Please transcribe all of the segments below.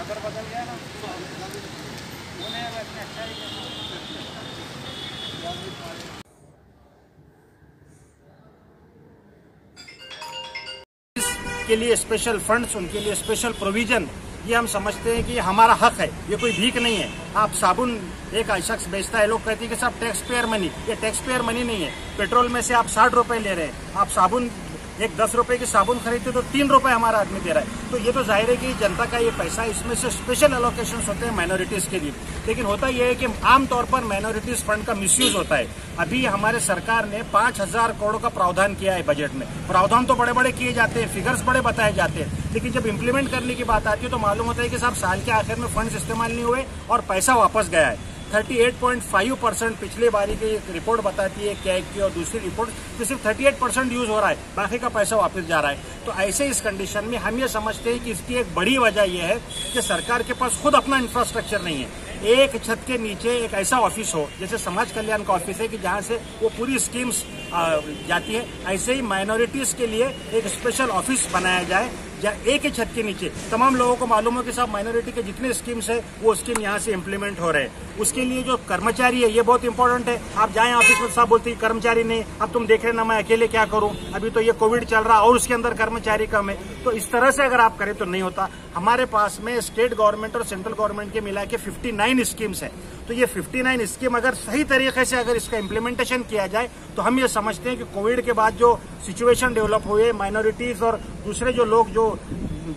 Marker बदल गया ना, वो नहीं है इसमें अच्छा ही के लिए स्पेशल फंड्स, उनके लिए स्पेशल प्रोविजन, ये हम समझते हैं कि ये हमारा हक है, ये कोई भीख नहीं है। आप साबुन एक शख्स बेचता है, लोग कहते हैं कि साहब टैक्स पेयर मनी, ये टैक्स पेयर मनी नहीं है। पेट्रोल में से आप 60 रुपए ले रहे हैं, आप साबुन एक 10 रुपए की साबुन खरीदते तो 3 रुपए हमारा आदमी दे रहा है। तो ये तो जाहिर है कि जनता का ये पैसा, इसमें से स्पेशल एलोकेशन होते हैं माइनॉरिटीज के लिए। लेकिन होता यह है कि आमतौर पर माइनॉरिटीज फंड का मिसयूज होता है। अभी हमारे सरकार ने 5,000 करोड़ का प्रावधान किया है बजट में। प्रावधान तो बड़े बड़े किए जाते हैं, फिगर्स बड़े बताए जाते हैं, लेकिन जब इम्प्लीमेंट करने की बात आती है तो मालूम होता है कि साहब साल के आखिर में फंड्स इस्तेमाल नहीं हुए और पैसा वापस गया है। 38.5% पिछले बारी की एक रिपोर्ट बताती है कैग की, और दूसरी रिपोर्ट तो सिर्फ 38% यूज हो रहा है, बाकी का पैसा वापस जा रहा है। तो ऐसे इस कंडीशन में हम ये समझते हैं कि इसकी एक बड़ी वजह यह है कि सरकार के पास खुद अपना इंफ्रास्ट्रक्चर नहीं है। एक छत के नीचे एक ऐसा ऑफिस हो, जैसे समाज कल्याण का ऑफिस है कि जहां से वो पूरी स्कीम्स जाती है, ऐसे ही माइनॉरिटीज के लिए एक स्पेशल ऑफिस बनाया जाए, जहाँ एक ही छत के नीचे तमाम लोगों को मालूम हो कि साहब माइनॉरिटी के जितने स्कीम्स है वो स्कीम यहाँ से इम्प्लीमेंट हो रहे हैं। उसके लिए जो कर्मचारी है ये बहुत इंपॉर्टेंट है। आप जाएं ऑफिस में, साहब बोलते हैं कर्मचारी नहीं, अब तुम देख रहे ना मैं अकेले क्या करूं, अभी तो ये कोविड चल रहा और उसके अंदर कर्मचारी कम है। तो इस तरह से अगर आप करें तो नहीं होता। हमारे पास में स्टेट गवर्नमेंट और सेंट्रल गवर्नमेंट के मिला के 59 स्कीम्स है। तो ये 59 स्कीम अगर सही तरीके से अगर इसका इम्प्लीमेंटेशन किया जाए तो हम ये समझते हैं कि कोविड के बाद जो सिचुएशन डेवलप हुए, माइनॉरिटीज और दूसरे जो लोग जो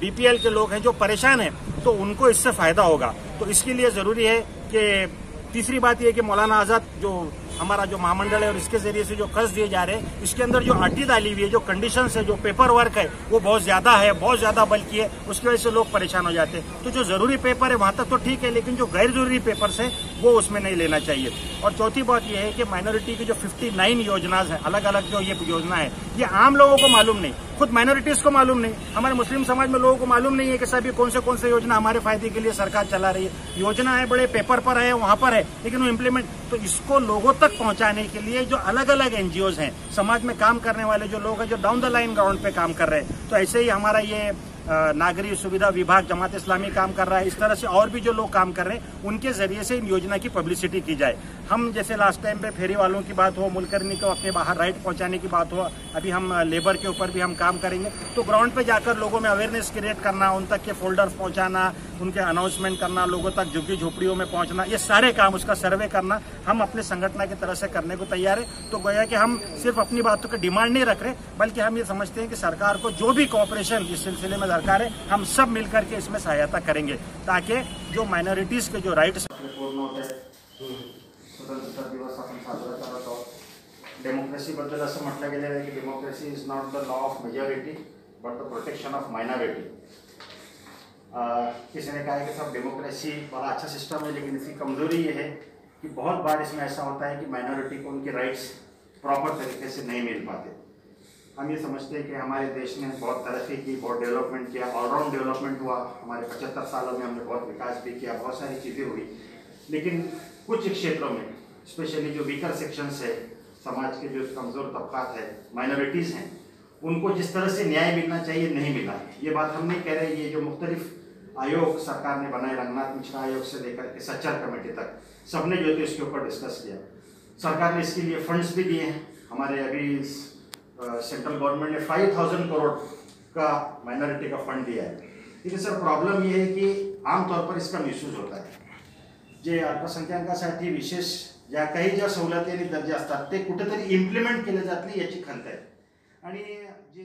बीपीएल के लोग हैं जो परेशान हैं, तो उनको इससे फायदा होगा। तो इसके लिए जरूरी है कि तीसरी बात यह कि मौलाना आजाद जो हमारा जो महामंडल है और इसके जरिए से जो कर्ज दिए जा रहे हैं, इसके अंदर जो अटी डाली हुई है, जो कंडीशंस है, जो पेपर वर्क है, वो बहुत ज्यादा है, बहुत ज्यादा बल्कि है, उसकी वजह से लोग परेशान हो जाते हैं। तो जो जरूरी पेपर है वहां तक तो ठीक है, लेकिन जो गैर जरूरी पेपर्स है वो उसमें नहीं लेना चाहिए। और चौथी बात यह है कि माइनॉरिटी की जो 59 योजना है, अलग अलग जो ये योजना है, ये आम लोगों को मालूम नहीं, खुद माइनॉरिटीज को मालूम नहीं, हमारे मुस्लिम समाज में लोगों को मालूम नहीं है कि सभी कौन से योजना हमारे फायदे के लिए सरकार चला रही है। योजना है बड़े पेपर पर है, वहां पर है, लेकिन वो इम्प्लीमेंट, तो इसको लोगों तक पहुंचाने के लिए जो अलग अलग एनजीओज हैं, समाज में काम करने वाले जो लोग हैं, जो डाउन द लाइन ग्राउंड पे काम कर रहे हैं, तो ऐसे ही हमारा ये नागरिक सुविधा विभाग, जमात इस्लामी काम कर रहा है। इस तरह से और भी जो लोग काम कर रहे हैं, उनके जरिए से इन योजना की पब्लिसिटी की जाए। हम जैसे लास्ट टाइम पे फेरी वालों की बात हो, मुलकरनी को अपने बाहर राइट पहुंचाने की बात हो, अभी हम लेबर के ऊपर भी हम काम करेंगे। तो ग्राउंड पे जाकर लोगों में अवेयरनेस क्रिएट करना, उन तक के फोल्डर्स पहुंचाना, उनके अनाउंसमेंट करना, लोगों तक झुग्गी झोपड़ियों में पहुंचना, ये सारे काम, उसका सर्वे करना हम अपने संगठन की तरफ से करने को तैयार है। तो गोया कि हम सिर्फ अपनी बातों की डिमांड नहीं रख रहे, बल्कि हम ये समझते हैं कि सरकार को जो भी कोऑपरेशन इस सिलसिले में दरकार है, हम सब मिलकर के इसमें सहायता करेंगे, ताकि जो माइनॉरिटीज के जो राइट्स पूर्ण होते हैं। स्वतंत्रता दिवस आपण साजरा करत आहोत। डेमोक्रेसी बद्दल असं म्हटलं गेलेलं आहे की democracy is not the law of majority but the protection of minority. किसी ने कहा है कि सब डेमोक्रेसी बड़ा अच्छा सिस्टम है, लेकिन इसकी कमजोरी ये है कि बहुत बार इसमें ऐसा होता है कि माइनॉरिटी को उनके राइट्स प्रॉपर तरीके से नहीं मिल पाते। हम ये समझते हैं कि हमारे देश ने बहुत तरक्की की, बहुत डेवलपमेंट किया, ऑलराउंड डेवलपमेंट हुआ। हमारे 75 सालों में हमने बहुत विकास भी किया, बहुत सारी चीज़ें हुई, लेकिन कुछ क्षेत्रों में स्पेशली जो वीकर सेक्शंस है, समाज के जो कमज़ोर तबकात है, माइनॉरिटीज़ हैं, उनको जिस तरह से न्याय मिलना चाहिए नहीं मिला। ये बात हम नहीं कह रहे, ये जो मुख्तलिफ आयोग सरकार ने बनाए, रंगनाथ मिश्रा आयोग से लेकर के सच्चर कमेटी तक, सबने जो है इसके ऊपर डिस्कस किया। सरकार ने इसके लिए फंड्स भी दिए हैं। हमारे अभी सेंट्रल गवर्नमेंट ने 5,000 करोड़ का माइनॉरिटी का फंड दिया है। लेकिन सर प्रॉब्लम ये है कि आमतौर पर इसका मिसयूज होता है। जे अल्पसंख्याकांसाठी विशेष ज्या काही ज्या सवलती आणि दर्जा असतात ते कुठेतरी इम्प्लिमेंट केले जात नाही याची खंत आहे। आणि जे